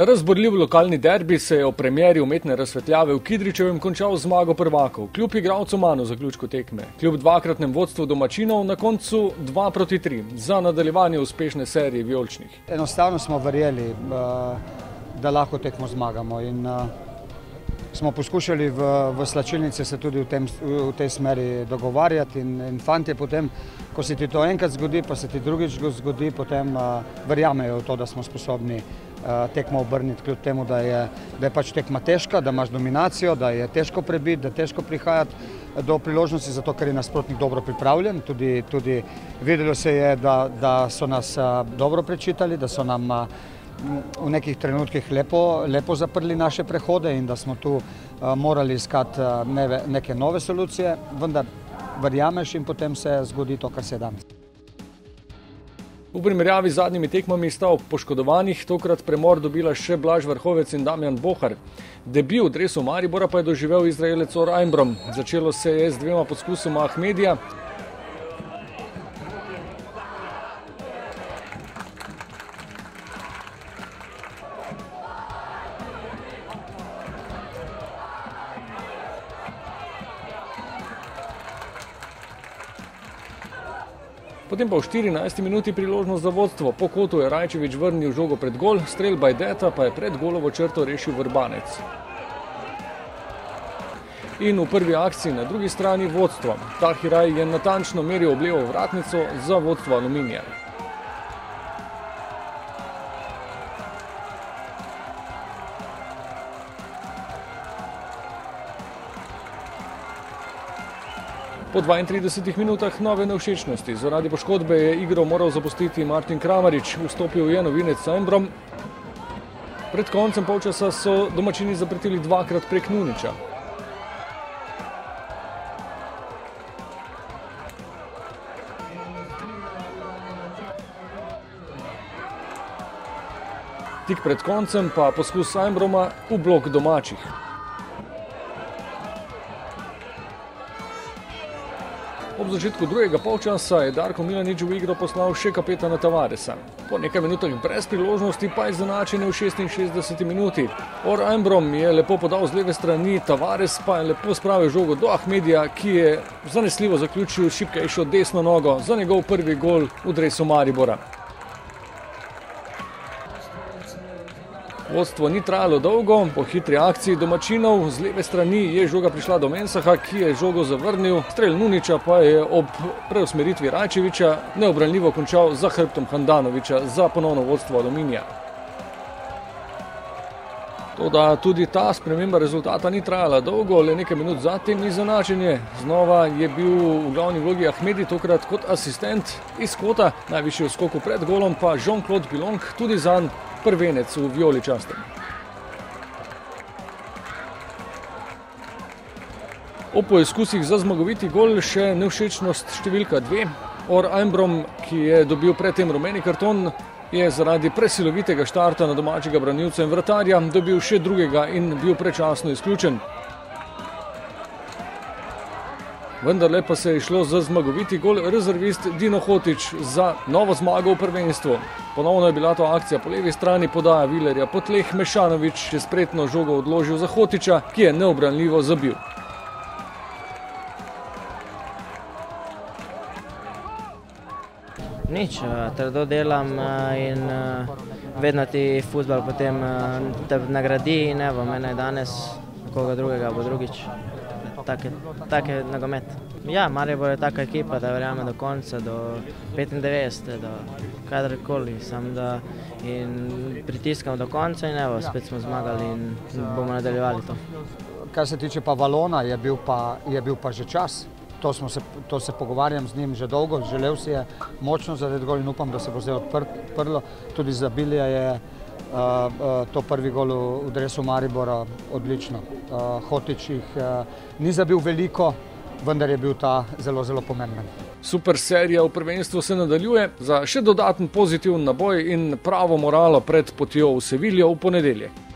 Razborljiv lokalni derbi se je o premieri umetne razsvetljave v Kidričevem končal z zmago prvakov, kljub igralcu manj v zaključku tekme, kljub dvakratnem vodstvu domačinov na koncu 2-3 za nadaljevanje uspešne serije vijoličnih. Enostavno smo verjeli, da lahko tekmo zmagamo in smo poskušali v slačilnici se tudi v tej smeri dogovarjati in fantje potem, ko se ti to enkrat zgodi, pa se ti drugič zgodi, potem verjamejo v to, da smo sposobni tekmo obrniti, kljub temu, da je pač tekma težka, da imaš dominacijo, da je težko prebiti, da je težko prihajati do priložnosti, zato ker je nasprotnik dobro pripravljen. Tudi videlo se je, da so nas dobro prečitali, da so nam v nekih trenutkih lepo zaprli naše prehode in da smo tu morali iskati neke nove solucije, vendar verjameš in potem se zgodi to, kar se je danes. V primerjavi z zadnjimi tekmami sta ob poškodovanih tokrat premor dobila še Blaž Vrhovec in Damjan Bohar. Debut v dresu Maribora pa je doživel Izraelec Or Ajnbrom. Začelo se je z 2 poskusoma Ahmedija. Potem pa v 14. minuti priložnost za vodstvo. Po kotu je Rajčević vrnil žogo pred gol, strel Bajdeta pa je pred golovo črto rešil Vrbanec. In v prvi akciji na drugi strani vodstvo. Tahiraj je natančno meril ob levo vratnico za vodstvo Aluminija. Po 32 minutah nove nevšečnosti. Zaradi poškodbe je igro moral zapustiti Martin Kramarič, vstopil je novinec Ajnbrom. Pred koncem polčasa so domačini zapretili 2-krat prek Nuniča. Tik pred koncem pa poskus Ajnbroma v blok domačih. Ob začetku drugega polčasa je Darko Milanič v igro poslal še kapetana Tavaresa. Po nekaj minutah brez priložnosti pa je izenačen v 66 minuti. Or Ajnbrom je lepo podal z leve strani, Tavares pa je lepo spravil žogo do Ahmedija, ki je zanesljivo zaključil šibkejšo desno nogo za njegov prvi gol v dresu Maribora. Vodstvo ni trajalo dolgo, po hitri akciji domačinov z leve strani je žoga prišla do Mensaha, ki je žogo zavrnil, strel Nuniča pa je ob preusmeritvi Rajčevića neobranljivo končal za hrbtom Handanovića za ponovno vodstvo Aluminija. Toda tudi ta sprememba rezultata ni trajala dolgo, le nekaj minut zatem izenačenje. Znova je bil v glavni vlogi Ahmedi, tokrat kot asistent iz kota, najvišji v skoku pred golom pa Jean-Claude Pilong, tudi zanj prvenec v vijoličastem. O poizkusih za zmagoviti gol še nevšečnost številka 2. Or Ajnbrom, ki je dobil predtem rumeni karton, je zaradi presilovitega štarta na domačega branilca in vratarja dobil še drugega in bil prečasno izključen. Vendarle pa se je šlo za zmagoviti gol rezervist Dino Hotić za novo zmago v prvenstvu. Ponovno je bila to akcija po levi strani, podaja Vilerja po tleh, Mešanović je spretno žogo odložil za Hotića, ki je neobranljivo zabil. Nič, trdo delam in vedno ti fuzbal potem te nagradi in evo, mene je danes, koga drugega bo drugič. Tak je nogomet. Ja, Maribor je taka ekipa, da verjame do konca, do 95, do kadarkoli, in pritiskamo do konca in evo, spet smo zmagali in bomo nadaljevali to. Kar se tiče pa Valona, je bil pa že čas. To se pogovarjam z njim že dolgo, želel si je močno zadeti gol in upam, da se bo zdaj odprlo. Tudi za Bilija je to prvi gol v dresu Maribora odlično. Hotić jih ni zabil veliko, vendar je bil ta zelo, zelo pomemben. Super serija v prvenstvu se nadaljuje za še dodaten pozitiven naboj in pravo moralo pred potjo v Seviljo v ponedeljek.